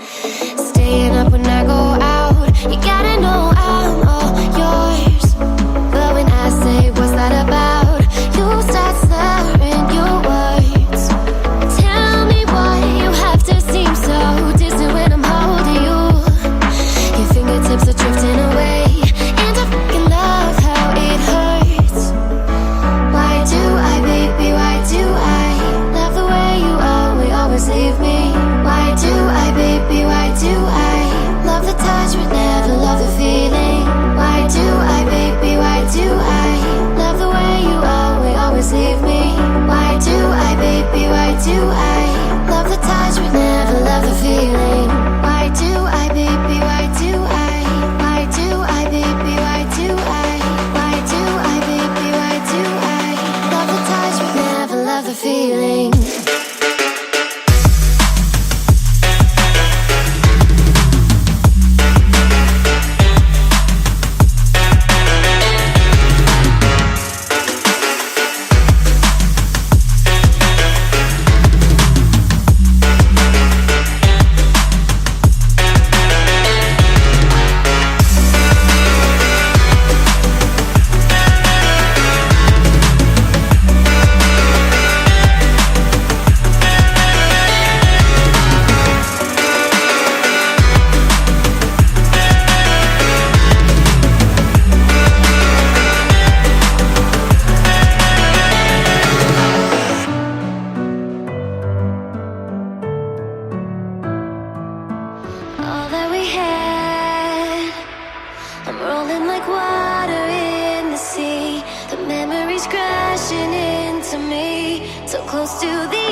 Staying up when I go out, you gotta know I'm all yours. But when I say what's that about, you start slurring your words. Tell me why you have to seem so distant when I'm holding you. Your fingertips are drifting away, and I fucking love how it hurts. Why do I, baby, why do I love the way you always leave me? Why do I, baby, why do I love the touch but never love the feeling? Why do I, baby, why do I love the way you always leave me? Why do I, baby, why do I love the touch but never love the feeling? Why do I, baby, why do I? Why do I, baby, why do I? Why do I, baby, why do I love the touch but never love the feeling? All that we had, I'm rolling like water in the sea. The memories crashing into me, so close to the